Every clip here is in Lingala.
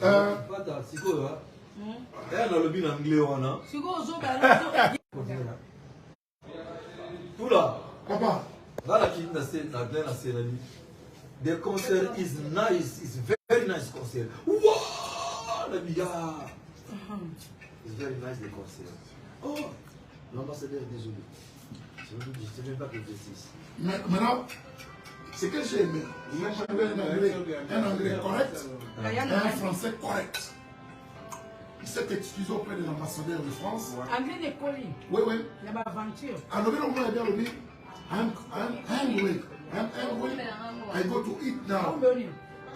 C'est quoi? Elle a le bin anglais, on a. Tout là. Papa. Là, la qui n'a the concert is nice. It's very nice concert. Wow! Le billard. It's very nice the concert. Oh! L'ambassadeur est désolé. Je ne sais même pas que je dis. Maintenant, ce que j'ai aimé, un anglais correct, un français correct. Il s'est excusé auprès de l'ambassadeur de France. Anglais de colis. Oui, oui. Il y a aventure. Alors, on va bien le dire. I'm hungry. I go to eat now.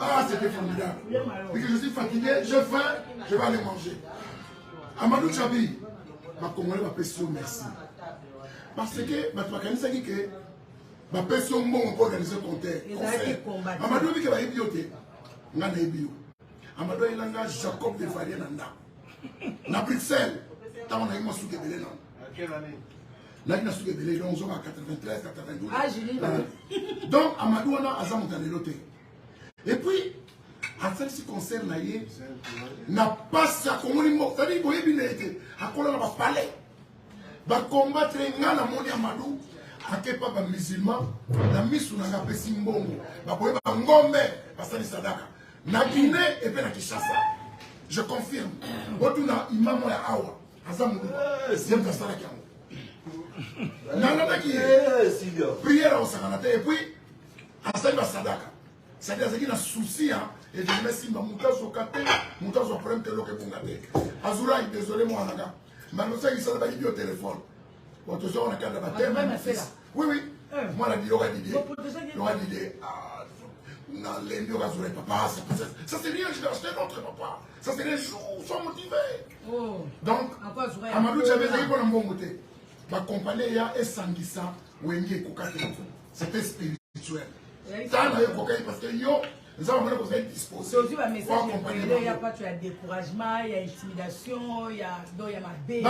Ah, c'était formidable. Parce que je suis fatigué, j'ai faim, je vais aller manger. Amadou Chabi, ma Congolais m'a péché merci. Parce que, ma Twakanisa dit que, ma péché au monde pour organiser un concert. Amadou dit que va y bioter. N'a pas bio. Amadou il a Jacob de Faria Nanda. Na Bruxelles, tant on a eu mon souk de Belé. Quelle année? Là, il a souk de Belé, donc on a 93, 92. Ah, j'ai dit. Donc, Amadou on a Azam dans les lotés. Et puis, à ce concert, n'a pas ça comme on dit, c'est-à-dire qu'il y a été, à quoi on va parler. Va combattre un Amadou Amadou, à quel pas un musulman, la mise sur un pessim bongo, va pouvoir un ngombe, parce que c'est sadaka. Na Guinée et puis na Kinshasa. Je confirme. Otuna imam ya awa. Azam c'est un sadaka. Nana qui prière au sakanate et puis Azam sadaka. C'est-à-dire qu'il y a un souci, et je me suis dit, je suis problème de l'eau. Azura, désolé, moi, Naga. Mais nous savons qu'il s'est dit au téléphone. On a qu'à la bataille. Oui, oui. Moi, la dit, aura dit, non, les deux Azura, papa, ça c'est rien, je vais acheter notre papa. Ça c'est les jours, sont motivés. Donc, Amadou Djabé, c'est qu'on a un bon côté. Ma compagnie, il y a Essangissa, Wengi, Kokate. C'était spirituel. Parce que yo, nous avons besoin de disposer. Il n'y a pas de découragement, il y a intimidation, il y a ma bête.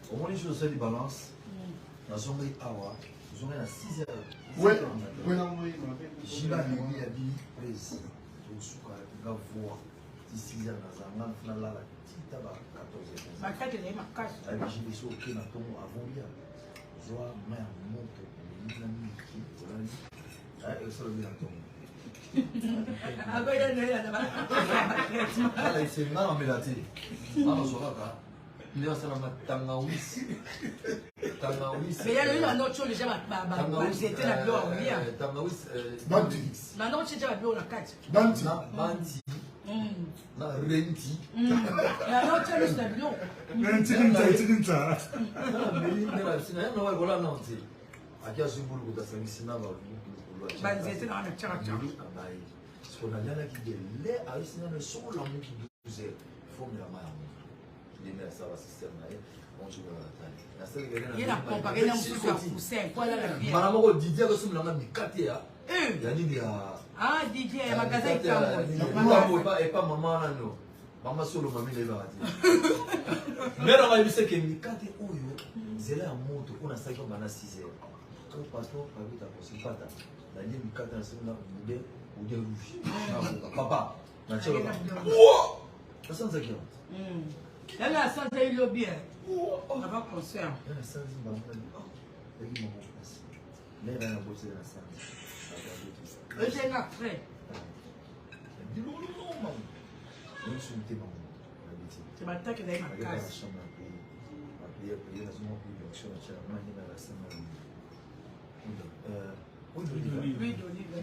Au moins, les choses se balancent. Nous sommes à 6 heures. Oui, oui. J'ai la nuit à vie, précis. Au souk, à la voix. 6 heures, dans un an, là, 14 heures. Ma carte est ma cache. J'ai des choses qui n'ont pas avant hier. Je vois ma montre, les amis qui sont là. Et ça le met à tomber. Ah, ben, il y a là. C'est non, mais la télé. Non, on sera là. Il y a ça dans ma tangaouis. Mais il y a une autre chose, les gens c'était la bio en lien. Tangaouis. Banti. Maintenant, c'est déjà la bio en 4. Banti. Banti. Na renti. La noche c'est la bio. Renti. Non, voilà, non. Aqui a gente bulgo da sangue na valor. Banzete na chaka. Ce qu'on a là qui dit les haïtiens ne sont là qui nous est forme la main. Les mères ça va système là. On joue la taille. Il a comparé dans le poussin. Voilà la vie. Maman Didier que sommes là mi katé a. Ya nini ya. Ah Didier magasin Kambo. Et pas maman là non. Maman solo mami les va dire. Mais on va lui dire que mi katé oyo. Zela moto kuna sasa kwa bana 6 heures. Quand pasteur avait ta possibilité. La ligne mi katé na mude ou rouge. Papa. Na chelo. Wow! Ça sent ça qui est. Là la santé il est bien. On va concert. La santé va mal. Et il m'a passé. Mais il a bossé la santé. J'ai un après. Dis-le non maman. Je suis une maman. C'est ma tête qui est ma casse. L'huile d'olive.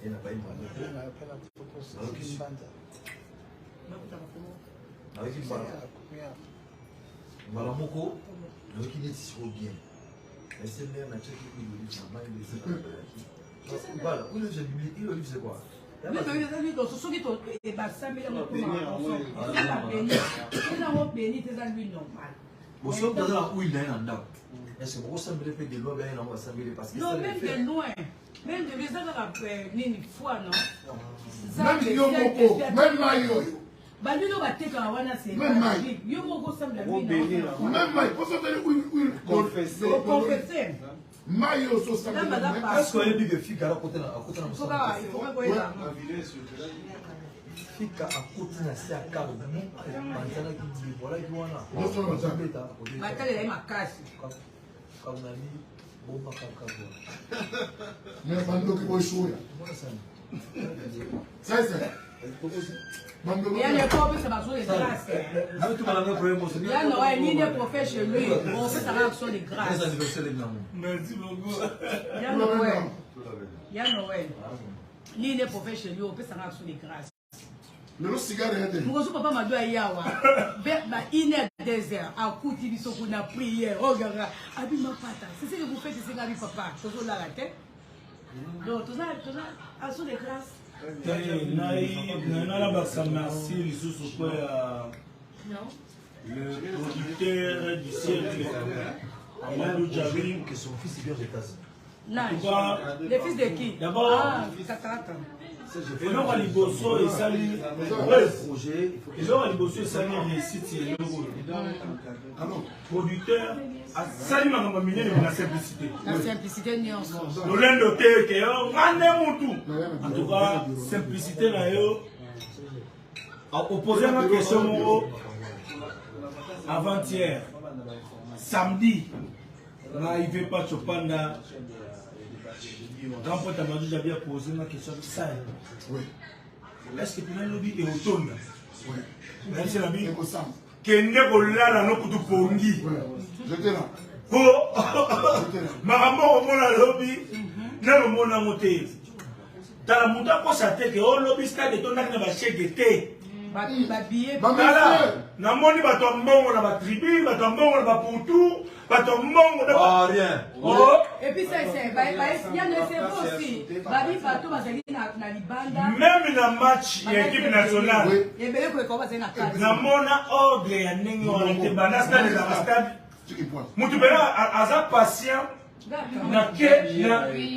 Il n'a pas une avec une voilà moko le qui est si bien mais c'est l'air naturel qui lui dit maman il est voilà où le biblique il livre c'est quoi mais il doit se souvenir et bah ça mais on peut on béni tes amis normal vous sommes dans la où il est en dedans est-ce que vous semblez faire des lois bien on va s'embêter parce que non même de loin même de les avoir une fois non même yo moko même mayo Balino va te quand wana c'est même maï yo moko semble la vie même maï pour ça où confesser Mayo so ça. Est-ce qu'on a dit que fille à côté à côté Il faut qu'on ait ça. Fika à côté na c'est à cabo manzana qui voilà qui wana Matale ya makasi comme on a mis bomba kaka mais bando qui boy shoya ça c'est bando il y a les pauvres ça va sur les grâces moi tout malade problème moi c'est il y a Noël ni des prophètes chez lui on fait sa réaction de grâce anniversaire de maman Merci beaucoup. il y a Noël ni des prophètes chez lui on fait sa réaction de grâce. le cigare était Mokoso papa m'a dit yawa ba ine désert à kuti biso kuna prière regarde abima pata c'est ce que vous faites ici ngabi papa tozo la tête donc tout ça à sous les grâces na baksa merci lisusu kwa non le producteur du siècle Amadou Djabi que son fils est bien aux États-Unis. non le fils de qui d'abord Katata eloko ya liboso esali projet eloko ya liboso esali réussite eloko producteur asali makambo minene na simplicité la simplicité nyonso lolendo te ke yo ngane mutu en tout cas simplicité na yo opposé ma question moko avant-hier samedi na Ive Pachopanda grand pote Amadou Djabi a posé ma question ça oui est-ce que tu as lobby et automne oui même si la vie ko sam kende kolala no kutu pongi j'étais là po makambo omona lobby na omona mote tala mutu akosa te ke o lobby stade tondaki na bacheke te babie tala namoni bato ya mbongo na batribu bato ya mbongo na baputu bato ya mbongo na rien et puis ça c'est il y a le cerveau aussi babi bato bazali na libanda même na match ya équipe nationale ebele ko ko bazali na kati namona ordre ya ndenge wana te bana stade na stade ce qui pointe mutu bena aza patient na ke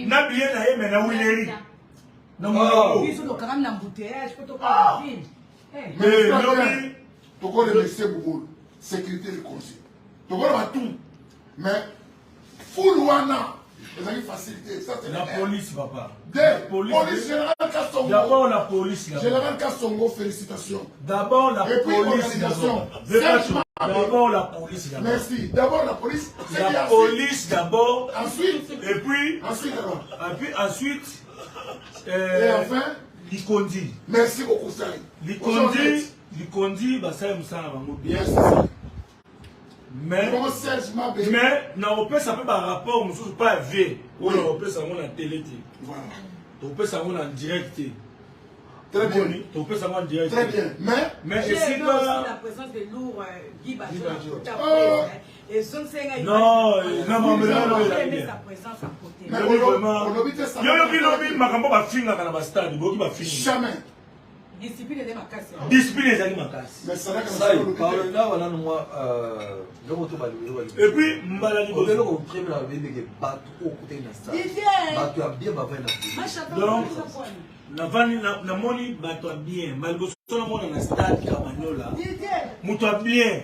na bien na ye mais na wileri na monoko biso to quand même na embouteillage ko to ko ville mais lobby toko remercier beaucoup sécurité du conseil toko ba tout mais full wana ezali facilité ça c'est la police papa la police général Kassongo d'abord la police général Kassongo félicitations d'abord la et puis police d'abord la police merci d'abord la police la police d'abord ensuite et puis ensuite et enfin Likondi merci beaucoup Sali Likondi basala musala bango bien mais na opesa pe ba rapport mususu pas v ou na opesa ngo na télé te voilà opesa ngo na direct te très bien opesa ngo na direct très bien mais c'est la présence de lourd Guy Badjo et son senga non sa présence à côté mais yo ki lobi makambo ba finga kana ba stade boki ba finga jamais discipline de makasi discipline ezali makasi mais ça là voilà moi et puis mbala liboso donc na moni bato ya bien maliboso na mona na stade Kamanyola muto ya bien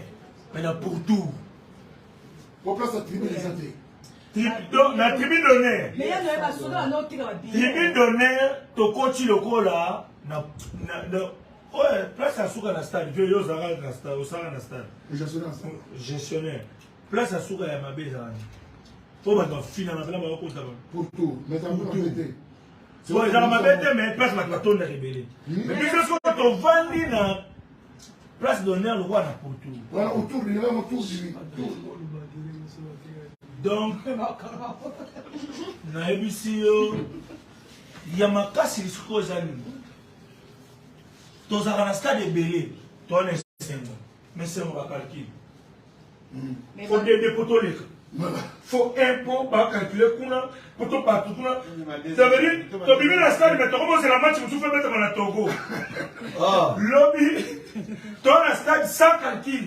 mais na pour tout pour place la tribune des athées na tribune d'honneur mais ya no ba soda no tika ba bien tribune d'honneur to coach lokola na ouais place à souka na stade vieux yo zara na stade osanga na stade gestionnaire place à souka ya mabe zara po ba to fina na bela ba ko ta pour tout mais ça vous embêter ouais zara mabe te mais place ma tonda rebelle mais parce que to vandi na place d'honneur le roi na pour tout voilà autour du même autour du donc na ebisi yo ya makasi lisuko zani tozaka na stade ebele towana esengo mais sengo bacalcule faut dede po toleka faut impôt bacalcule kuna po topatu kuna tobimi na stade mais tokomosela match mosusu ebetama na Togo lobi towana stade sans calcul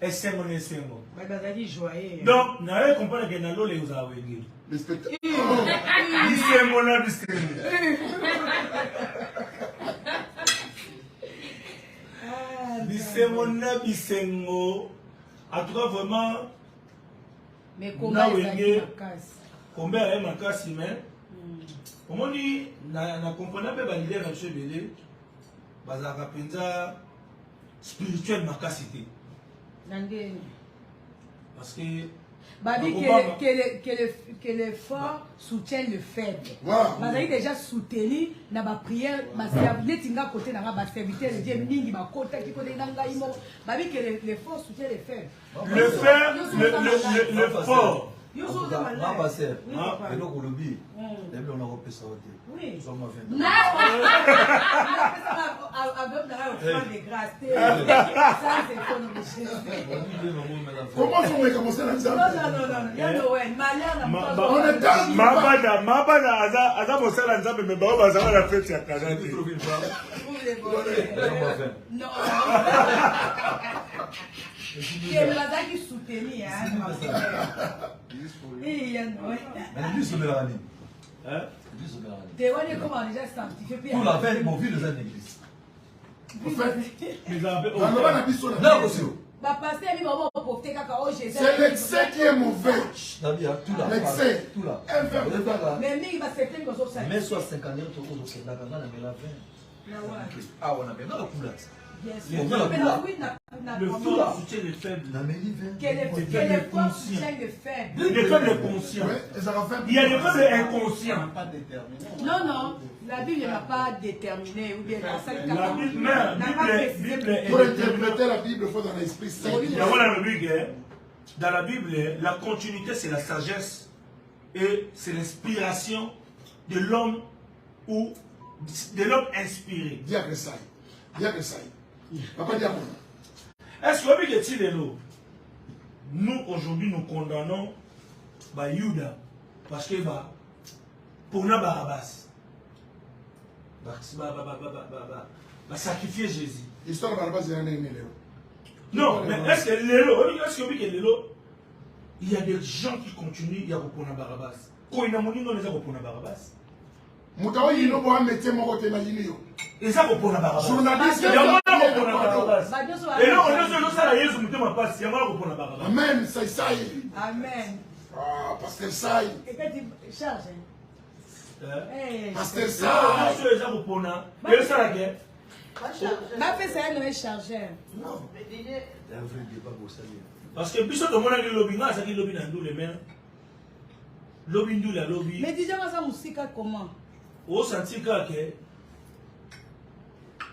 esengo na esengo donc naye comprendre ke na lole ozala wengeli bisengo na bisengo bisengo na bisengo en tout cas vraiment mais comment combien elle m'a cassé, mais au moins, na comprenant pas l'idée de M. Bélé, Bazaka Penza spirituel m'a cassé. Parce que. Babi, que le fort soutient le faible. Voilà. Vous avez déjà soutenu dans ma prière, ma serviteur côté dans ma serviteur, le Dieu mingi ma côté qui côté dans la imo. Babi que le fort soutient le faible. Le fort. Yo so de malade. Ma passer. Et donc au lobby. D'ailleurs on a repris ça au thé. Oui. Nous sommes à 20. Non. Avec la offrande de grâce. Ça c'est Comment on a commencé là? Non. Il y a Noël. Malheur On est dans Mabada, Aza Mosala Nzambe, mais Baba Zama la fête, c'est à Canada. Non. Il y a qui soutenir. Il y a Noël. Mais lui, c'est le rani. Hein? Tu vois comment déjà sanctifié. Tout la peine, mon ville, les églises. C'est l'excès qui est mauvais. L'excès. Tout là. Mais soit 50 ans, tu as la ah, on a bien la couleur. Le fort soutient les faibles. Les faibles conscients. Il y a les faibles inconscients. Non. La Bible n'a pas déterminé. Ou bien la Bible pour interpréter la Bible, il faut dans l'esprit saint. Dans la Bible, la continuité, c'est la sagesse. Et c'est l'inspiration de l'homme ou de l'homme inspiré. Dis que ça. Papa dit à moi. Est-ce que nous, aujourd'hui, nous condamnons Yuda parce que pour nous, Barabbas, sacrifier Jésus. L'histoire de Barabbas, c'est un aimé. Non, mais est-ce que il y a des gens qui continuent à reprendre Barabbas? Quand il y a des gens qui reprendre Barabbas? Moutawa il no boa métier mon côté imaginer. Et ça reprend la Barabbas. Journaliste, il y a moi reprend la Barabbas. Et là on dit ça la Yesu mutema passe, il y a moi reprend la Barabbas. Amen, ça. Amen. Ah, pasteur ça. Et quand tu charges. Pasteur ça. Je les reprend. Et ça la guerre. Ma fait ça elle est chargeur. Non. Parce que biso de mon ali lobby na ça qui lobby dans les mains. Lobby ndou la lobby. Mais déjà ça musika comment? Au senti que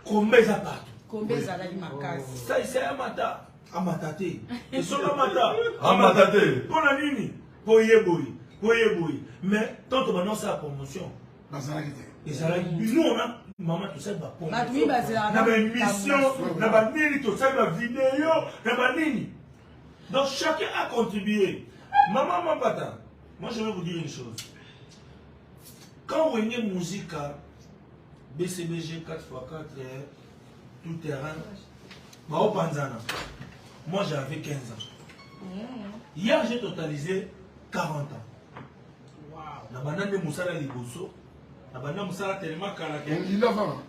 combien ça part? Combien ça la makasi? Ça c'est amata et sur amata pour la nini pour yeboyi mais tant que maintenant c'est la promotion et ça nous on a maman tout ça va pour na une mission na ba nini tout ça va vidéo na ba nini donc chacun a contribué maman pata. Moi je vais vous dire une chose. Quand vous avez musique BCBG 4x4 tout terrain, moi j'avais 15 ans. Hier j'ai totalisé 40 ans. La banane de Moussala Liboso, la banane Moussala tellement caraqué. Il a 20 ans.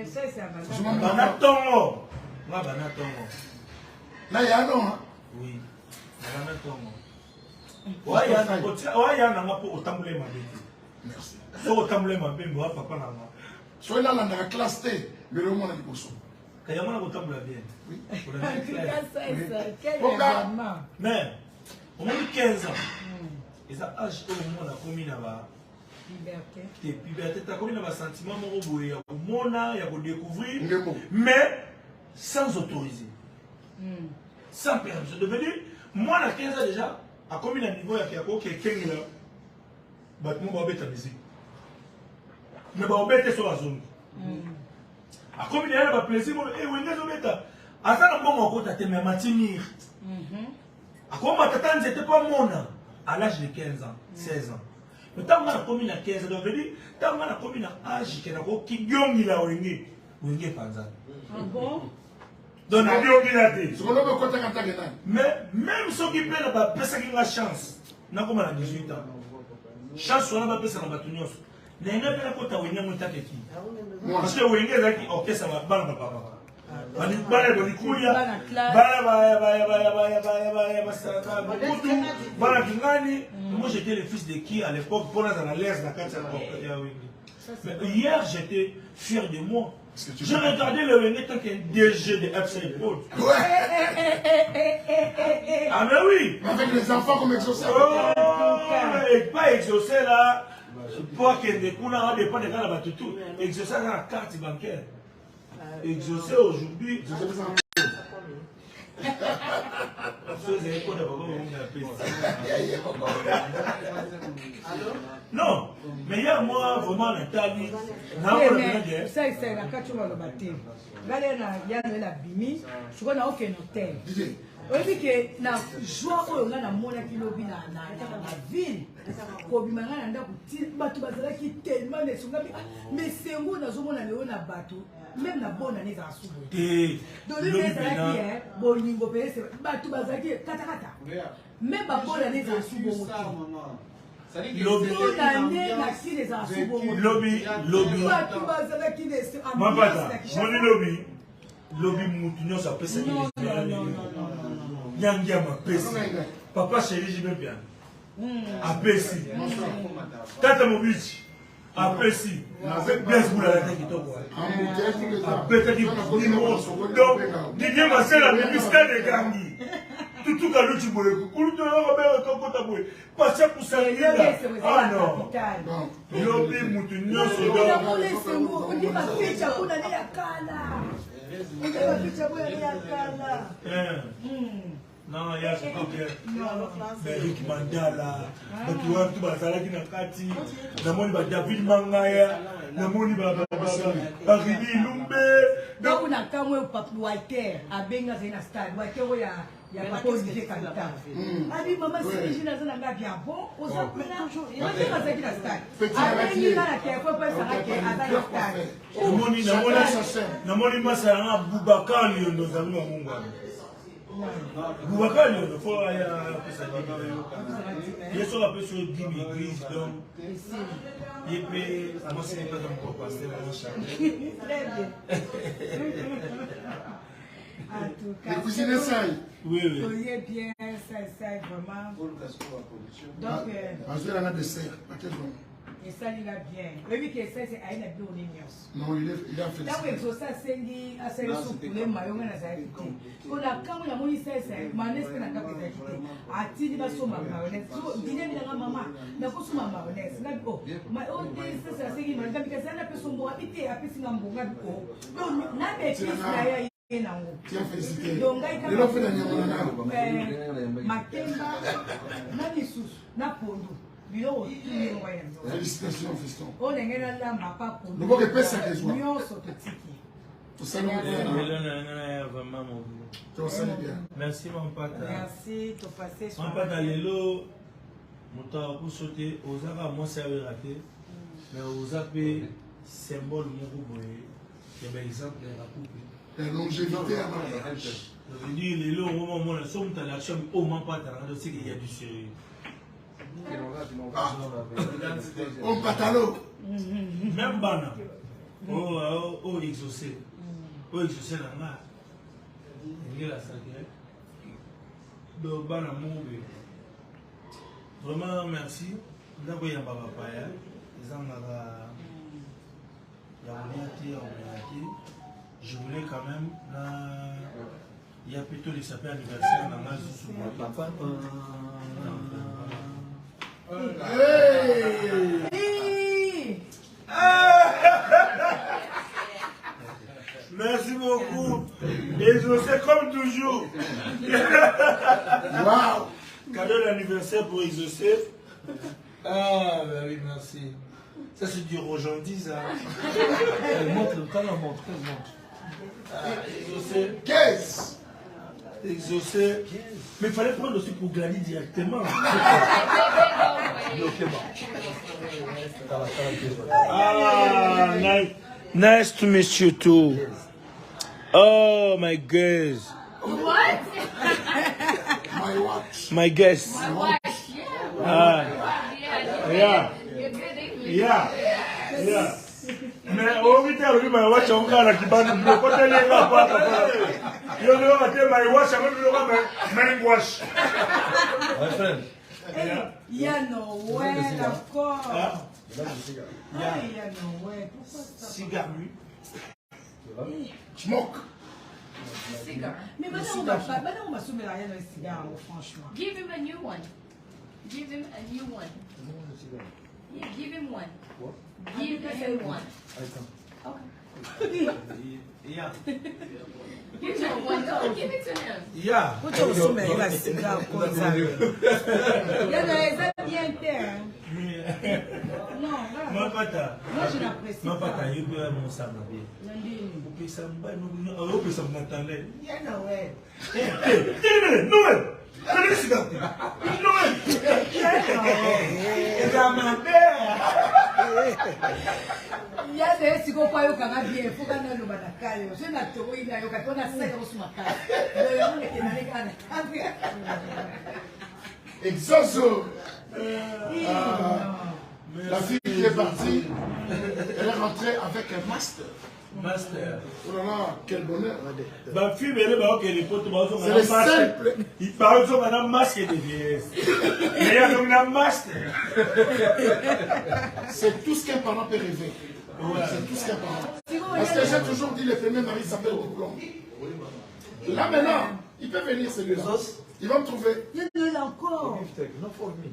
C'est Banatongo. Là il y a un an. Oui, la Banatongo. Merci. Soyez là dans la classe T, mais le monde a dit pour ça. Mais, on a eu 15 ans. Et ça a acheté au monde à commis là-bas. Liberté, tu as commis là-bas sentiment, il y a découvrir, mais sans autoriser. Sans permission. Devenu, moi, à 15 ans déjà, à combien de niveau il y a quelqu'un là, bâtiment va bêter la musique. Mais va bêter sur la zone. À combien de temps il y a plaisir, et où est-ce que bêta? À ça, on va encore t'attendre à matinir. À combien de temps c'était pas mon à l'âge de 15 ans, 16 ans. Mais tant que commune à 15 ans, donc dit, tant que commune à âge qui gagne il a ouingé, ouingé panza. Donc on a dit, mais même ceux qui prennent la personne qui a chance, n'a comme à 18 ans. Chance sur la personne en bâtonnier. N'a pas la côte à ouingé mon taquet. Parce que ouingé là qui ok ça va ban papa. Bana bolikuya, bana kingani. Moi j'étais le fils de qui à l'époque pour la l'aise la carte. Hier j'étais fier de moi. J'ai regardé le Wenge tant qu'un DG de FC Pôle. Ah mais oui. Avec les enfants comme exaucé. Pas exaucé là. Pour que des couleurs dépendent de la tout. Exaucé dans la carte bancaire. Exaucé aujourd'hui. Non, mais il y a moi vraiment l'Italie. Ça, c'est la carte sur le bâtiment. Il y a la bimi, je crois qu'il n'y a aucun hôtel. Oui, que na joie oyo nga na mona ki lobi na ville ko bimanga na ndako bato bazala ki tellement ne sunga mais sengo na zo mona leo na bato même na bona ne za subo donc le ezala ki bolingo pese bato bazala ki kata kata même ba bona ne za subo Lobby Moutinho, ça peut se papa chéri, je vais bien. Apesi. Tata Mobici. Apesi. Blesse vous la tête qui tombe. Donc, Didier Marcel a mis mystère de Gangi. Tout cas, l'autre boule. Parce que pour ça, ah non. Lobby Moutinho, non, il y a ce que Eric Mandala, tu vois, tu vas aller dans Kati, David Mangaya, Paris Lumbe. Donc, on a quand même Papa Walter à Benga Zenastad, Walter, il y a pas de Kanta. Abi, maman, c'est que je n'ai pas bien bon, aux autres, il va faire un stade. Après, il va la terre, il faut pas s'arrêter à la stade. Namoni Masara Boubacar, nos amis à Mungwa. Boubacar, il faut aller à il est sur la personne 10 000 grises, donc il peut. Moi, c'est pas comme quoi, c'est mon chat. Très bien. En tout cas, les cousines essayent. Oui, oui. Vous voyez bien, ça essaye vraiment. Donc, ensuite, on a des serres. et ça, il a bien. Oui, que ça, c'est à une abdo non, il a fait ça. Là où exaucé à Sengi, à Sengi, sous poulet, maillot, à sa quitté. Pour la quand on a mon essai, c'est manès que n'a pas quitté. À Tini, va sur ma maronnette. Dîner, il a maman, n'a pas sur ma maronnette. N'a pas. Ma haute, c'est à Sengi, madame, parce qu'elle a fait son mot habité, a fait son mot. Donc, n'a pas été là. Tiens, félicité. Donc, il a fait la niamana. Makemba, Nanisous, Napondo. Félicitations, fiston. On est là, ma papa. Le mot que pèse à des joies. Tout ça, bien. Merci, mon papa. Merci, tu passé. Mon papa, Lélo, mon temps pour sauter, aux arabes, moi, ça avait raté. Mais aux arabes, symbole, mon goût, il y a un exemple de la coupe. La longévité à ma je veux dire, Lélo, au moment où on a somme à l'action, au moins pas, tu sais qu'il y a du sérieux. On patalo. Même Bana. Oh, exaucé. Oh, exaucé là. Il y a la sacrée. Donc, Bana Moube. Vraiment, merci. D'abord, il y a Baba Paya. Je voulais quand même. Il y a plutôt les sapins anniversaires dans la zone. Hey! Merci beaucoup. Et je sais comme toujours. Wow! Cadeau d'anniversaire pour Exaucé. Ah, ben oui, merci. Ça, c'est du rojandi, ça. Montre, quand on montre, Exaucé. Qu'est-ce? Exaucé. Mais il fallait prendre aussi pour Glady directement. Ah, nice to meet you too. Oh, my guys. What? My watch. My guest. My watch. Yeah. Yeah. Mais au milieu, il m'a watch on gars qui bat le côté les gars pas. Il y a le matin, il watch avec le gars mais wash. My friend. Il y a Noël encore. Il y a Noël. Pourquoi ça? Cigare lui. Smoke. Cigar. Mais maintenant, on va soumettre rien dans les cigares, franchement. Give him a new one. Give him a new one. Yeah, give him one. What? Give him one. Okay. Yeah. Give him one. No, give it to him. Yeah. Pourquoi on soumet la cigare comme ça? Il y a des bien terre. Non, Ma pata. moi je l'apprécie. Ma pata, il peut avoir mon sang bien. Nandini. Vous pouvez ça me vous pouvez ça m'attendre. Il y a Noël. Noël. Allez, cigare. Noël. Et ça m'a Il y a des psychopathes qui ont bien, il faut qu'on ait le badakayo. Je n'ai pas de théorie, il y a des gens qui ont 5 euros sur ma carte. Exoso. La fille qui est partie, elle est rentrée avec un master. Master. Oh là là, quel bonheur. Ma fille, elle est ok, les potes, C'est le simple. il parle de madame masque de vieillesse. Mais il y a comme un master. C'est tout ce qu'un parent peut rêver. C'est tout ce qu'un parent. Parce que j'ai toujours dit, le premier mari s'appelle diplôme. Là maintenant, il peut venir celui-là. Il va me trouver. Il y en a encore. Not for me.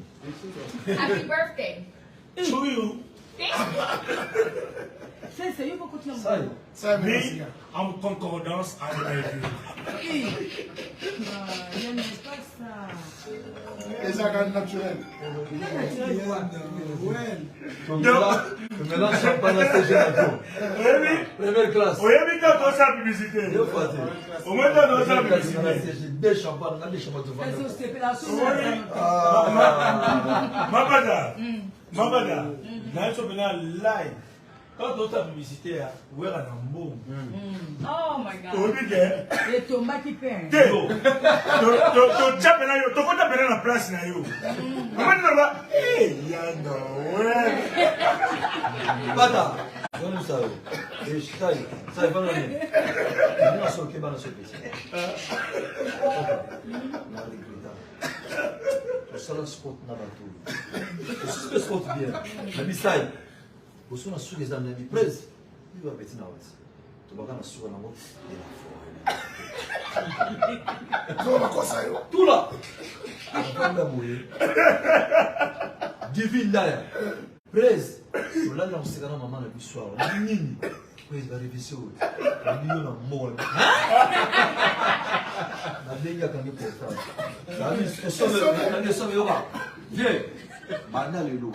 Happy birthday. To you. C'est il faut continuer. Ça est Mais bien. en concordance avec la vie. Il n'y a pas ça. Les organes naturels. Il y a naturel quoi? Mais là, champagne à CG. Première classe. Oui, mais quand on s'est publicité. Au moins, quand on s'est publicité. Des champagnes, des champagnes de C'est vin. au stépération. Mabada, dans ce live, quand on s'est publicité, on est en bon. Oh my God. Les tomates qui peignent. Tu as la place. Bata, on ça. Et ça, va nous. On a sur le dans ce pays. On s'en spot na bateau. On spot bien. La misai. On s'en sur les amis presse. Il va petit na wati. Tu vas quand sur na moto. Tout là. On va mourir. Divine là. Presse. Là on s'est quand maman le soir. Nini. Presse va réviser. Il y a un mot. La dengue quand il peut faire. La vie, ça me yoga. Viens. Maintenant le loup.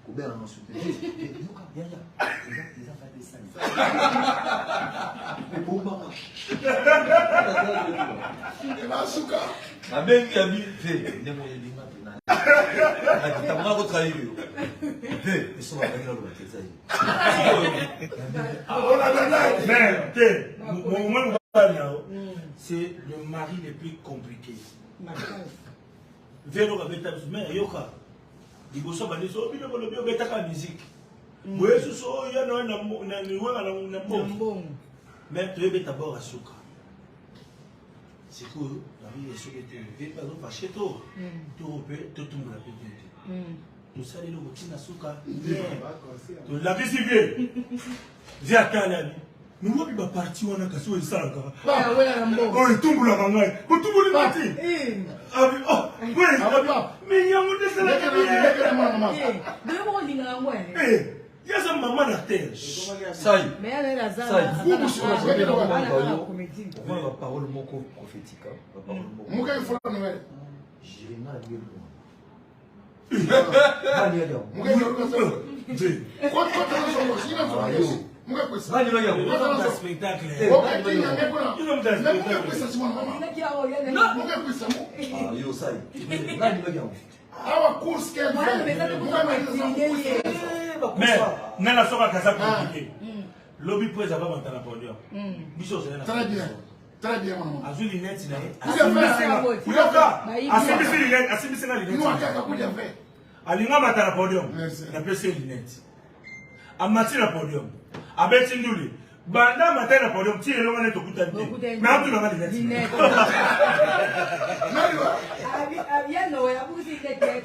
Au bien on se dit. Viens là. Les enfants des saints. Mais bon maman. La souka. La dengue a mis fait. Ne me dit pas. Tu as pas retravaillé. Fais. Ils sont à la gueule de ça. C'est le mari le plus compliqué. Vélo avec ta mère, yoka. Il faut savoir les autres, il faut mettre la musique. Oui, ce sont il y a un mais tu es d'abord à Souka. C'est que la vie est sur le terrain. Par exemple, chez toi, tu repères, tu tombes la petite. Tu sais, les gens qui sont à Souka. La vie civile. J'ai attendu la vie. Nous sommes partis, on a cassé le sang. Oh, il tombe là, on tombe le matin. Oh, oui, mais il y a un monde de ça. Il y a un maman à terre. Ça y est. Mais elle est là, ça. Ça y est. On va la parole prophétique. La parole Mouka il faut la Noël. j'ai rien à dire. Mouka il faut la Noël. Quoi tu as il a fait Mouka quoi ça? Spectacle. Ok, tu n'as rien quoi. Mais Mouka quoi ça c'est moi maman. Mouka quoi ça moi? Ah yo ça y est. Awa course qu'elle fait. Mais, dans la soirée, ça compliqué. Lobby peut avoir un temps podium. Très bien. Très bien maman. Azul lunette, il a Nous à Kaka pour dire vrai. Alinga matala podium. Na pese lunette. à matin à podium. À Betinduli. Banda matin à podium. Tiens, l'on est au bout de la vie. Mais on va les Dinette. Bien, non, la bouche est tête.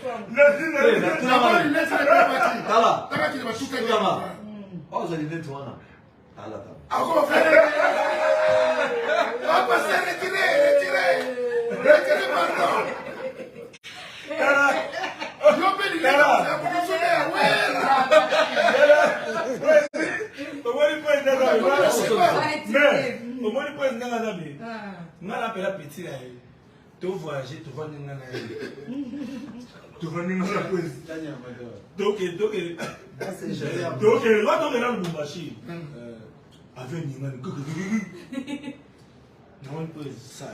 Oh, vous allez mettre toi là. Ah là. Encore faire. Ah, passer, retirez, pardon. Je peux lui dire, au moins, il peut être dans la vie. On a l'appelé petit. Tu voyages, tu vas dans la vie. Tu vas dans la vie. Donc, là, on est dans le Bumbashi. Avec Niman. Non, on peut ça.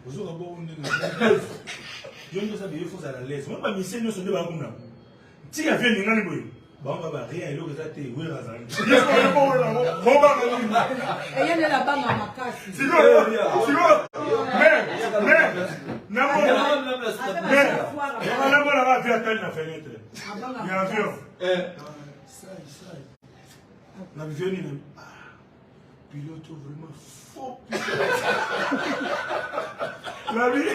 Vous aurez beau, je ne sais pas, il faut à la laisse. Moi, je ne sais pas si vous avez un si il y a un Niman, bon, bah, rien, il y a des oui, il y a la banque à ma casse. Pilote vraiment faux. La vie,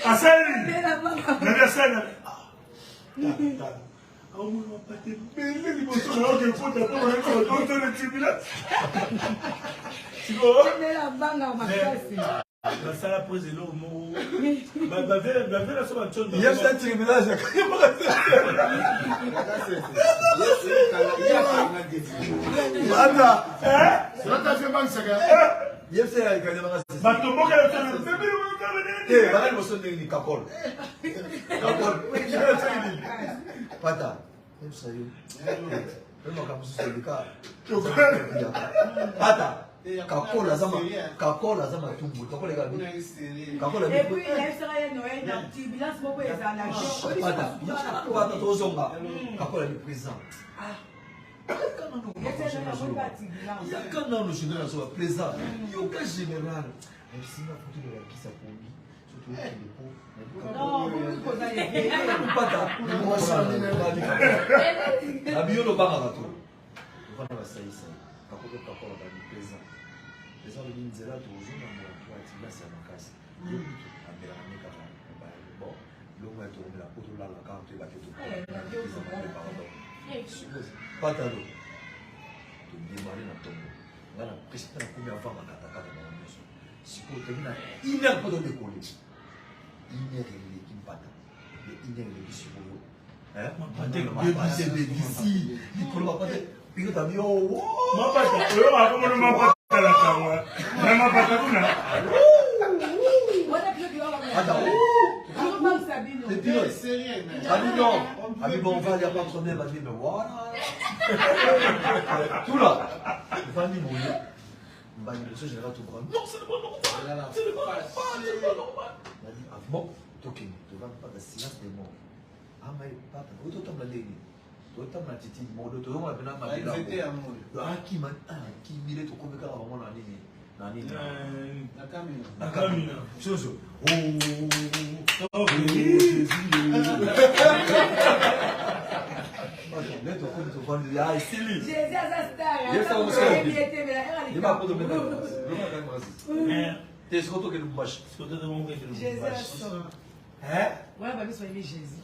à Sali. La vie à Sali. On va pas te mêler, il faut que tu fasses un tribunal. Tu vois? La banque à ma casse. La salle pose l'eau, la il y a un tribunal. Kakola zama tumbu kakola gabi kakola et puis il sera Noël dans turbulence beaucoup les analyses pata tozonga kakola le président quand on général soit présent yoka général merci na pour tout le qui ça pour lui surtout les pauvres non pata abiolo banga bato vana basaisa kakola ba présent les gens de l'Inzela toujours dans mon toit là c'est ma casse le but à Mélanie Kaka bon l'homme a tourné la poteau là la carte va te tout pas talo to démarrer na tombo ngana président na combien avant na kata kata na mweso siko tena ina poto de coller ina de qui pata de ina de siko hein ma c'est ici il faut pas il est ami oh ma pata yo a como no ma pata la cama ma pata kuna voilà que je dois attends c'est bien sérieux mais bon on va aller pas trop même mais voilà tout là va ni mouiller va ni le général tout grand non c'est pas normal c'est pas normal bon token tu vas pas de silence des mots ah mais papa auto tombe la ligne autant na titi modo to ngwa bina ma bila aki man aki mile to komeka ba mona nini na nini na kamina soso oh let to come to find the eye silly Jésus a star yes on sait il va pas de mettre t'es ce que tu bâches ce que tu mon que Jésus hein ouais bah bisou Jésus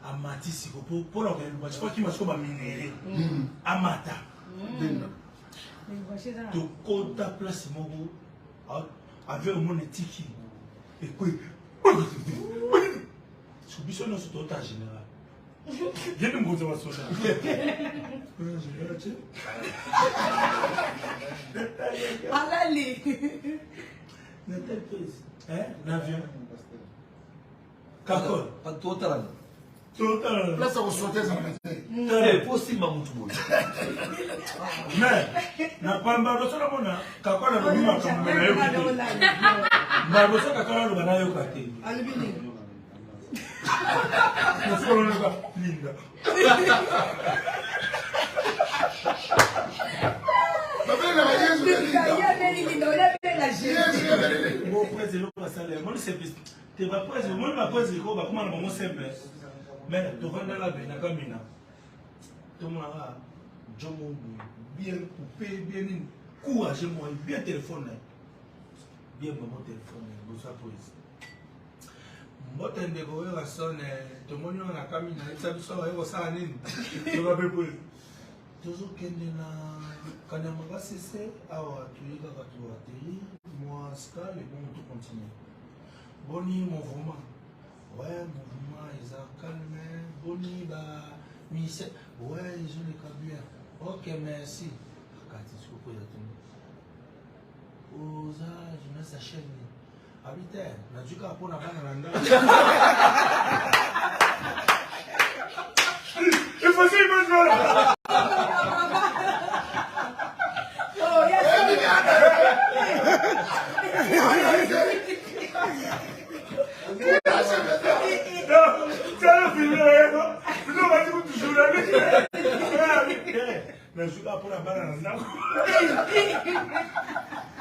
amati siko pour la je crois qu'il m'a dit qu'on minéré amata to compta place mongo avec mon éthique et quoi sur biso non sur tota général viens de me dire ça général allez n'était pas hein l'avion kakol pas total total là ça vous sautez en fait c'est possible mamutu boy mais na pamba do sala mona kakol na bima kama na yo ma bo sala kakol na yo kate albini linda Mon président va saler. Moi c'est tu vas président, moi ma président va comment on simple. Mais tu vas dans la baie, dans Kamina. Tu m'as dit, bien coupé, bien courage, moi, bien téléphoné. Bien mon téléphone, vous savez police. Moi, tu as découvert la sonne, tu m'as dit, on a Kamina, ça me sort, et ça a nini. Tu vas bien police. Toujours qu'il y a quand on va cesser, alors tu es là, tu vas atterrir, moi, Scal, et bon, tout continue. Boni, mouvement. Ouais, mouvement, ils ont calmé. Boni, bah, ministère. Ouais, ils ont les cabines. Ok, merci. Quand tu peux poser tout. Oza, je mets sa chaîne. Habitez, n'a du cas pour la banane. Il faut s'y mettre.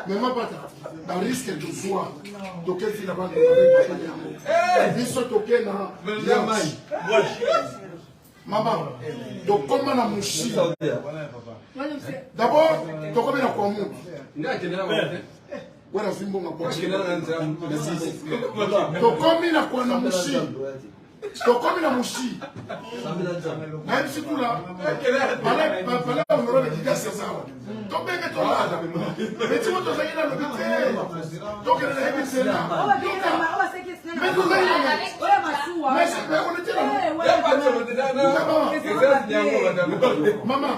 Mais ma pata, dans risque de soi, toquer finalement de biso toquer na maman, donc comment na mouchi d'abord toquer na kwa mu wala simbo na kwa tokomi na kwa na mouchi tokomi na mouchi même si tout là palais on aura des gars c'est ça donc bien que toi là mais tu vois toi ça y est dans le but donc elle est bien c'est là mais nous mais on était là maman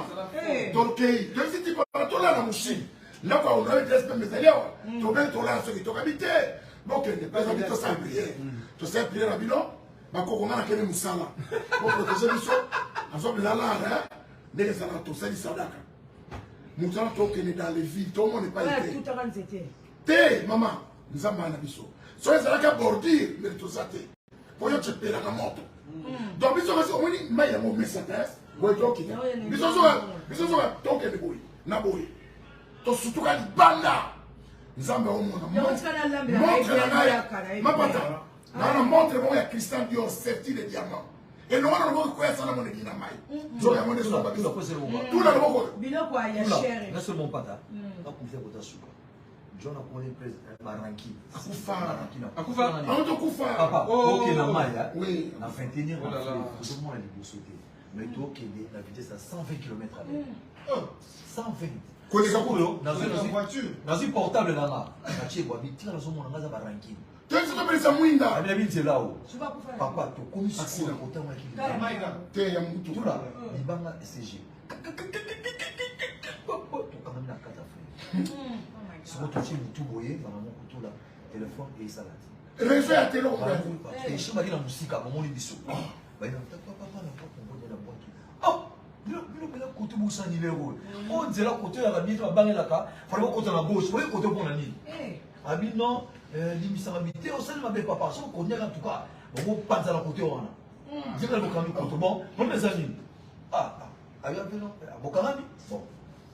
donc donc si tu parles toi là na mouchi là quoi on aurait des mais c'est là toi bien toi là ceux qui t'ont habité donc il n'est pas habité ça prier tu sais prier la bilan bakoko ngana kene musala pour protéger biso ensemble là ndenge ça na to sali sadaka musala to kene dans les villes tout le monde n'est pas été te maman nzamba na biso so ezala ka bordure mais to sate pour yo tshepela ka moto donc biso kasi omoni mai ya mo messages boy to kene biso so to kene boy na boy to sutuka libanda nzamba omona montre na ngai mapata na montre moi ya Christian Dior serti de diamant et non on va quoi ça na mon dina mai so ya mon so ba biso tout là boko biloko ya cher na seulement pas ta pas confier pour ta suka John a connu président Baranki akufa on to kufa papa OK na mai oui na 21 tout le monde est sauter mais toi qui est la vitesse à 120 km/h 120 koleka kulo dans une portable là na chebwa bitira na somo na za Baranki tu es sur le Samouinda ami abi c'est là où papa to comme ça c'est côté moi qui te ya mutu tout là libanga SG papa to quand même na kata frère c'est votre chien tout boyer dans mon couteau là téléphone et salade réseau ya télé on et je m'a dit la musique à mon biso bah il a papa na pas pour de la boîte oh le côté boussa ni le rôle on dit là côté la bien va banger là ka faut le côté la gauche faut le côté pour la nuit abi non l'immisérabilité au sein de ma belle papa si on connaît en tout cas on va pas dans le côté on a dire que le côté bon mes amis abi non bokarami bon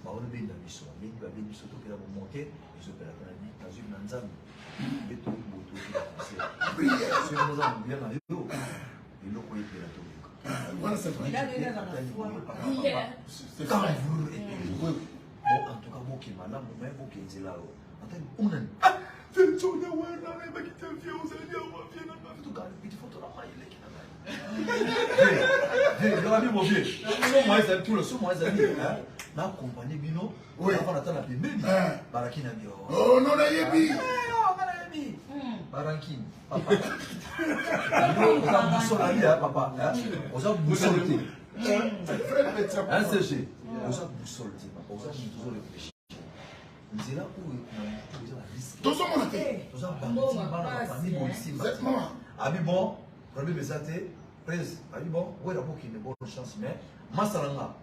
bah on est bien dans l'histoire bien va bien surtout que la monter ils ont fait la planète dans une nanzam et tout boto c'est nous avons bien dans l'eau et l'eau quoi est là voilà c'est vrai c'est quand même bon en tout cas moi qui m'a là moi moi qui est là on a c'est une ouais là mais qui te fait aux années on vient là en tout cas petit photo là il est qui là dans la vie mon vieux moi ils aiment tout le sous moi ils aiment na compagnie bino avant d'attendre la pembeni baraki na bio oh non na yebi baraki papa on a boussole là papa on a boussole un CG on a boussole papa on a toujours réfléchi nzela oyo na risque tozomona te tozabanditi bana famille boisimba abi bon problème ezate prise abi bon wela bokinde bonne chance mais masalanga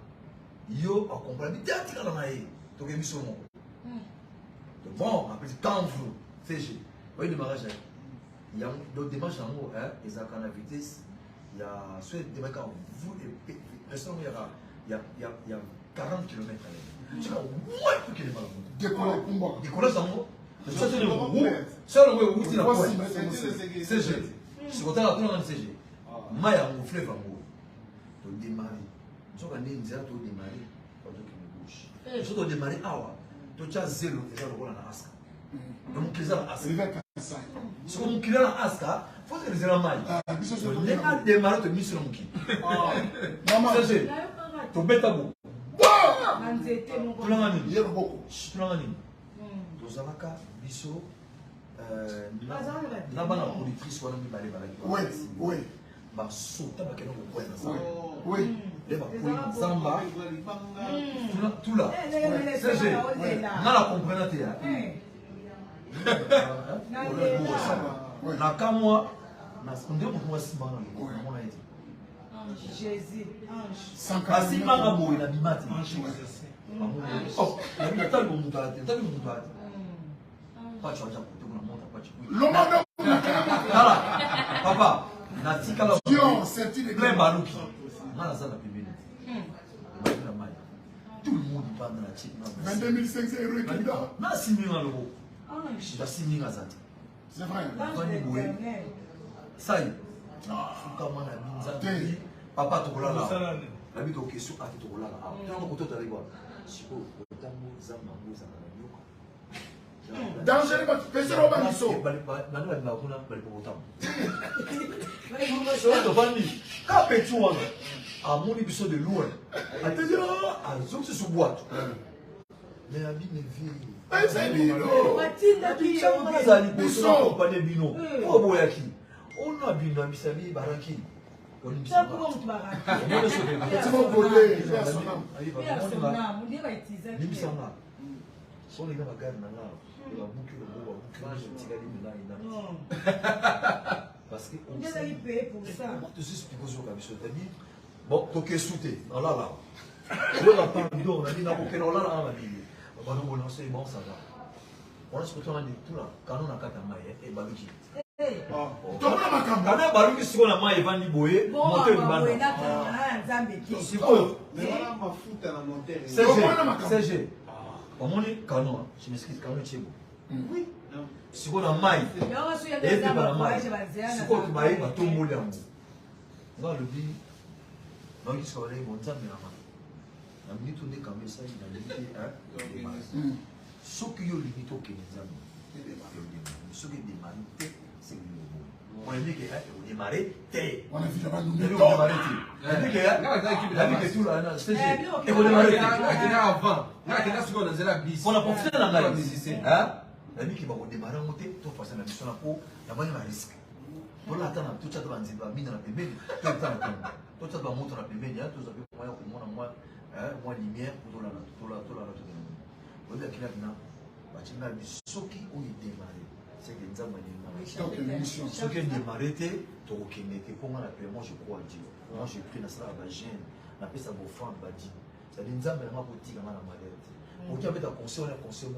yo accompagné diatika na ye toke biso moko bon après 15 jours CG oui démarrage il y a d'autres démarches en haut ils ont la vitesse il y a soit démarche vous et il y a 40 km à l'heure. Tu vois, moi, il faut qu'il y ait mal. Décollage en haut. Ça, c'est le roux. C'est le roux, c'est la pointe. CG. C'est quand on a tout le monde CG. Maya on fleuve en to démarrer. Nous sommes allés dire to démarrer pas de gauche. Nous sommes démarrer awa to tcha zéro déjà le na aska. Donc les gens aska. Si on crée la aska, faut que les gens maillent. On a démarré to mission qui. Maman, c'est to beta bo. Manzete mon Tout le monde Il y a beaucoup. tout le monde. Tozalaka biso na bana politrice wana mibale balaki. Oui, oui. Basota bakena kokwena ça. Oui. Les bakoli zamba. Tout là. C'est C'est na la comprendre te ya. Na kamwa na nde ko kwa simana ko mona eti. Jésus, ange. Kasi manga boy na bimati. Oh, na bitali bo mutate, tali mutate. Pas tu vas pour tout le monde, pas tu. Papa, na tika la. Dion, c'est une plein baluki. Mala za la pembeni. Tout le monde parle dans la chip. 22 500 € et tout là. Na siminga loko. Ange. Da siminga zati. C'est vrai. Ça y est. Fuka mana binza. Papa tokolala. La bito question a tokolala. Tant ko to taliwa. Siko otambo zamba ngoza na nyoka. Danger pas pèse au baniso. Bani ba kuna bali ko otambo. So to fandi. Ka petu wana. Amoni biso de loin. Attention, azok se sous boîte. Mais abi me vie. C'est bino. Matinda qui On a dit que on compagnie bino. Oh boyaki. On a bino bisabi baraki. On dit ça. C'est mon volet. On est dans la gare là. On va boucler le bois, boucler le tigari là. Parce que on est payé pour ça. Tu sais ce que tu as dit. Bon, tu es souté. Là là. On a pas de on a dit na ko kena là là na bili. On va nous lancer bon ça va. On se retrouve en tout là. Quand on a kata maye et baluki. Tokona makambo. Kana baluki siko na maye vandi boye, moteur banda. Siko. mafuta na moteur. CG. Omoni kano, je m'excuse kano chebo. Oui. Siko na maye. Et tu pas na maye. Siko tu maye ba tomboli amu. Nga le bi. Non, il sera là, bon, ça me l'a dit. La minute où on est comme ça, il a limité, hein. Ce qui est limité au Kenya, ce qui est démarré, c'est le mot. On a dit qu'on démarré, t'es. On a vu là-bas nous On a démarré, t'es. On a dit que tout là, c'est et on démarré, t'es. Avant. On a profité de la maille. Hein? On a dit qu'il va démarrer en moté, tout face à la mission là pour, la bonne risque. Pour l'attendre, tout ça devant Zimbabwe, mis dans la pébé, tout le temps. Tout ça doit montrer la pébé, tout ça peut moyen pour moi, moins lumière pour tout là. On dit qu'il y a un qui ont démarré. C'est que nous avons démarré. Ce qui est démarré, c'est que pour moi, moi je crois à Dieu. Moi j'ai pris la salle à la gêne, la paix à vos femmes, badi. C'est-à-dire que nous avons boutique à la malade. Pour qu'il y ait un conseil, on a un conseil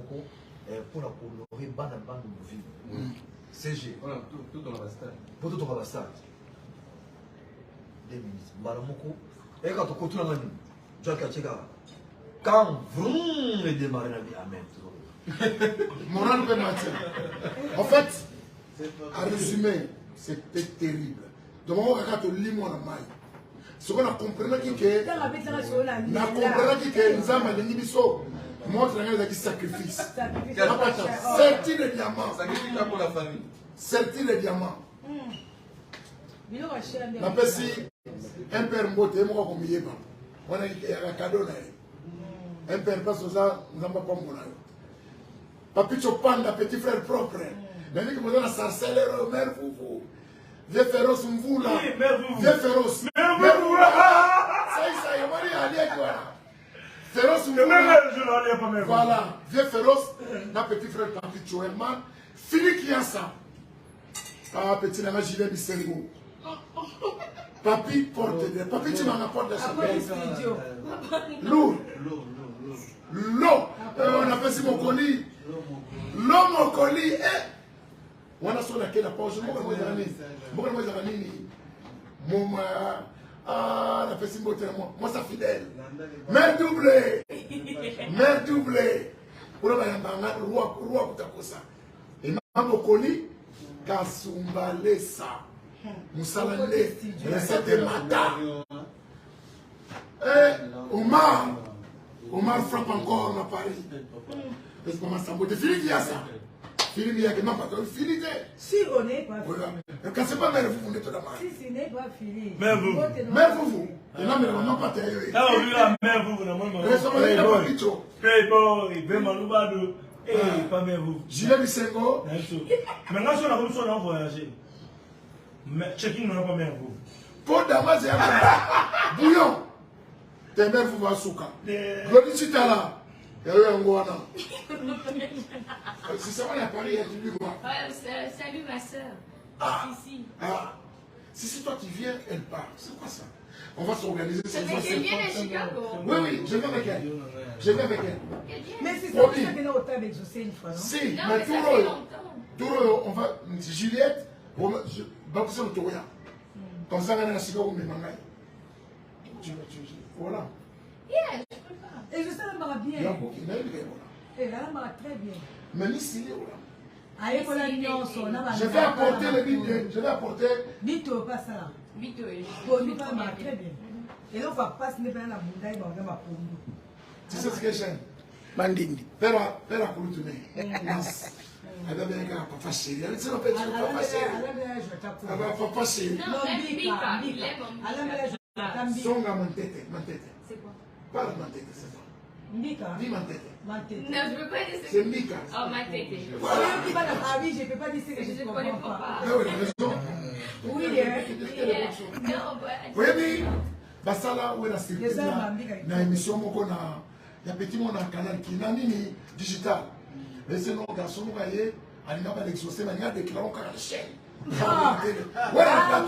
pour la honorer, bande de vie. CG. Voilà, tout dans la stade. Pour tout dans la stade. 2 minutes. Maramoko. Et quand on continue à dire, tu as qu'à quand vroom est démarré la vie, amen. Moral peut matin. En fait, à résumer, c'était terrible. Donc, on va regarder le limon à maille. Ce qu'on a compris, c'est que nous avons un indiviso. Montre un sacrifice. Sortir les diamants. Sacrifice pour la famille. Sortir les diamants. La personne, un père mbote, moi comme il est pas. On a un cadeau là. Un père passe ça, nous n'avons pas mon âge. Papi Chopanda, petit frère propre. Mais nous avons la sarcelle, mère vous. Vieux féroce, vous là. Vieux féroce. Ça y est, on va aller voilà. Féroce, vous voilà. Vieux féroce, la petit frère Papi Chouelman. Fini qui a ça. Ah, petit nana gilet Bissengo. Papi porte des. Papi tu m'en apportes de ça. L'eau. L'eau. On appelle ça mon colis. L'eau mon colis. On a sur laquelle la poche. Ah, la personne beauté moi ça fidèle. Mère doublée. Mère doublée. Pour le roi pour ta cosa. Et ma mon colis. Kasumbalesa. Moussala Lé, recette Mata. Omar frappe encore à Paris. Parce qu'on m'a saboté. Philippe, il y a ça. Philippe, il y a que non, pas de Philippe. Si on n'est pas Philippe. Quand c'est pas mère, vous n'êtes pas mal. Si n'est pas Philippe. Mère vous. Mère vous. Et non, mais non, pas terrible. Là, on vit la mère vous. Playboy, Bemalouba. Eh, pas mère vous. Gilet Bissengo. Maintenant, si on a comme ça, on a voyagé. Checking, on n'a pas mère vous. Pour Damas et Abba. Bouillon. T'es mère vous va souka. Glody Chitala. Il y a eu un Gouana. C'est ça, on a parlé, il y a du quoi. Salut ma soeur. Ici. Si toi tu viens, elle part. C'est quoi ça? On va s'organiser. Mais elle vient de Chicago. Oui, je viens avec elle. Je viens avec elle. Mais c'est ça qui est au table exaucé une fois, non? Si, Non, mais mais ça fait longtemps. tout on va. Juliette, on va passer le tour. Comme ça, on a la Chicago, mais mangaï. Voilà. Yeah, je prépare. Et je sais la mara bien. Et là, la mara très bien. Mais ici, Aïe, pour la nyonso, je vais apporter le billet. Je vais apporter. Vito, pas ça. Vito, Bon, Vito, la mara très bien. Et là, on va passer les peines à la boudaille, on va pour nous. Tu sais ce que j'aime? Mandindi. Père à Kouloutoumé. Elle a bien qu'un papa chéri. Elle dit non, papa chéri. Elle va papa chéri. Non, Bika. Songa Mantete. C'est quoi? Parle Mantete, c'est ça. Mbika. Dis Mantete. Non, je veux pas dire ça. C'est Mika. Oh, ma tête. Voilà. Je ne peux pas dire ce que je ne comprends pas. pas. Ah oui, raison. Oui, Non, Oui, Basala, où est la sécurité? Na émission, il y a petit monde en canal qui n'a ni digital. Mais c'est nos garçons, vous voyez, il n'y a pas d'exaucé, mais il y a des clans qui ont la chaîne. Ah oui,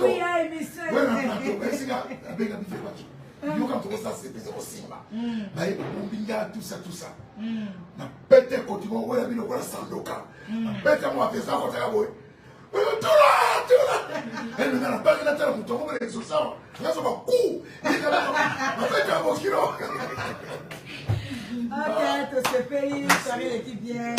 il y a émission. Oui, le plateau. Mais c'est là, il y a des plateaux. Yo quand tu ça c'est aussi là. Mais on binga tout ça. Na pété continue on a mis le quoi sandoka. Na pété moi fait ça quand ça boy. Tout là. Et nous n'avons pas la tête pour tomber sur ça. Là ça va coup. Il est là. On fait un bon kilo. Ok, tout se fait, ça l'équipe bien.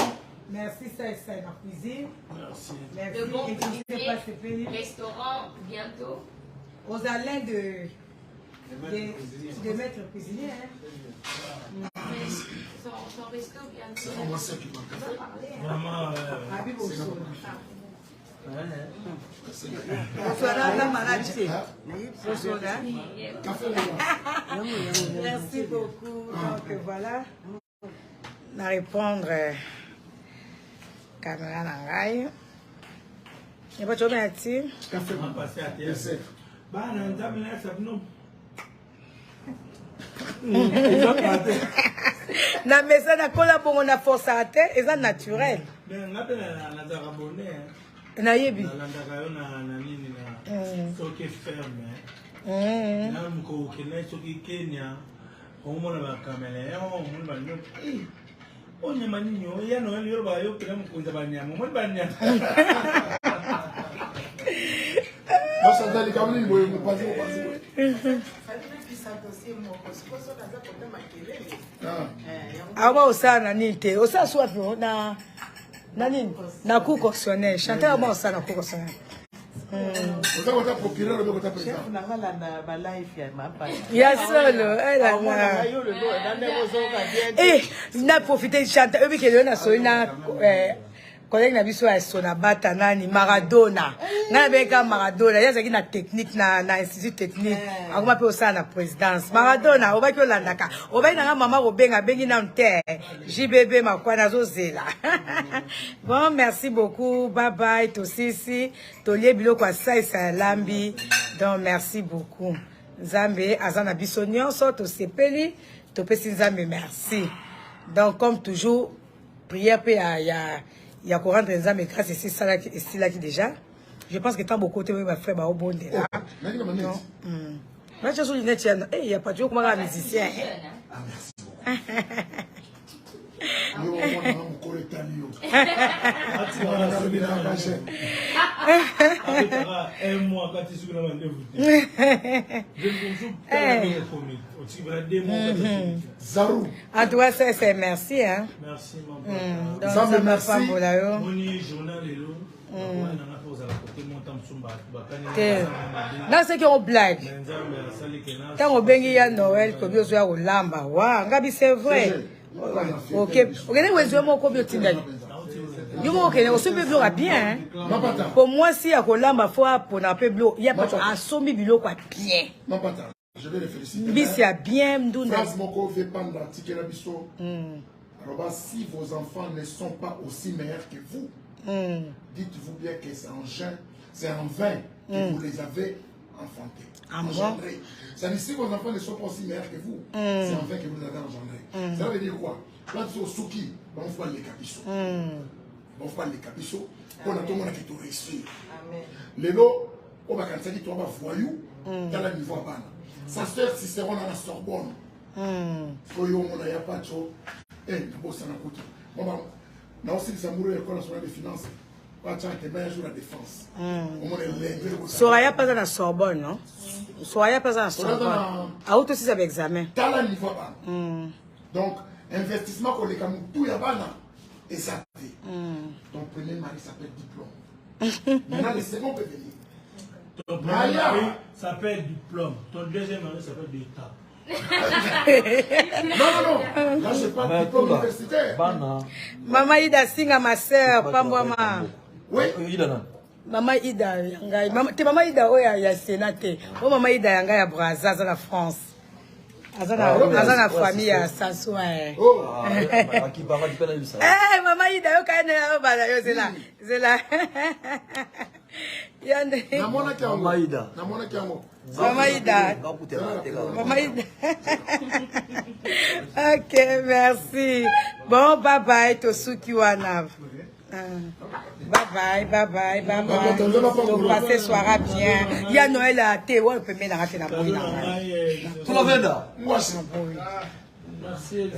Merci, ça est ma cuisine. Merci. De bon Et qui ne sait pas se payer. restaurant bientôt. Aux allins de mettre le cuisinier. Son resto bientôt. C'est vraiment ça qui manque. Vraiment, Habib au sol. Merci beaucoup. Donc voilà. On va répondre caméra Nangai. Il n'y a pas de chose à dire. Café, on va passer à TSF. Bah, on a mis ça, non. Na mesa na kola bongo na force à terre, c'est naturel. Mais on a bien la zarabonné. Na yebi. Na nini na soke ferme. Na mko kena soke Kenya. Omona ba kamera, omona ba nyo. Onya maninyo, ya no yo ba yo kena mkunza ba nyama. Omona ba nyama. Nossa, dali kamini boy mo pasi. Awa osana nite, osa soit na nini? Na kukoksone, chanter awa osana kukoksone. Osa kota procureur le kota président. Ya solo, na profiter de chanter, eux qui na soina collègue na biso ya sona bata nani Maradona. Na beka Maradona, ya zaki na technique na institut technique. Akoma pe osana na présidence. Maradona, obaki olandaka. Obaki na mama obenga bengi na nte. JBB makwana zozela. Bon, merci beaucoup. Bye bye to sisi. To lie biloko asa isa lambi. Donc merci beaucoup. Nzambe azana biso nyonso to sepeli, to pesi Nzambe merci. Donc comme toujours, prière pe il y a rendre Nzambe grâce ici ça là qui déjà. Je pense que tant beaucoup de mes frères ba obonde là. Non. Là je suis lunettes il y a pas de comment un musicien. Ah merci. Yo on a mon collecteur yo. Un mois quand tu suis dans rendez-vous. Je Zarou. En tout cas, c'est merci. Hein? Merci, maman. Donc, ça m'a merci. pas Moni, journal et l'eau. Dans ce qui on blague. Quand on bengi à Noël, comme on au lamba, waouh, Gabi c'est vrai. Ok, regardez où est-ce mon combien de temps. You mo ok, on se peut bloquer bien. Pour moi si à lamba fois pour na peu bloquer, il y a pas à sommi bilo quoi bien. Non pas tant. Je vais les féliciter. Bis ya bien ndunda. France moko veut pas ticket la biso. Alors si vos enfants ne sont pas aussi meilleurs que vous, dites-vous bien que c'est en jeun, c'est en vain que vous les avez engendrés. C'est-à-dire si vos enfants ne sont pas aussi meilleurs que vous, c'est en vain que vous les avez engendrés. Ça veut dire quoi? Là, tu es au souki, on va les capichons. On va les capichons, on a tout le monde qui te réussit. Les lots, on va quand ça dit, tu vas voyou, dans le niveau à bas. Sa sœur Cicéron à la Sorbonne. Soyo, on n'a pas de chose. Eh, bon, ça n'a pas coûté. Maman, on a aussi des amoureux de l'école nationale des finances. La défense. Soraya pas dans la Sorbonne, non? Soraya pas dans la Sorbonne. À autre aussi ça examen. Dans le niveau bas. Donc, investissement pour les camous, tout y a bas et ça fait. Ton premier mari s'appelle diplôme. Maintenant, le second peut venir. Ton premier mari s'appelle diplôme. Ton deuxième mari s'appelle d'état. Non. Là, je parle de diplôme universitaire. Maman Ida Singa, ma soeur, pas moi. Oui. Maman Ida, maman Ida, oh, il y a sénaté. Oh, maman Ida, il y a Brazza, dans la France. Dans la famille à Sassou. Oh. Eh, maman Ida, c'est là. C'est là. Maman Ida. Ok, merci. Bon, bye bye, Tosuki Wanav. Bye bye. Donc, passez soirée bien. Il y a Noël à thé. On peut mettre la rate dans la bouille. Tu l'as vu là? Moi, Merci.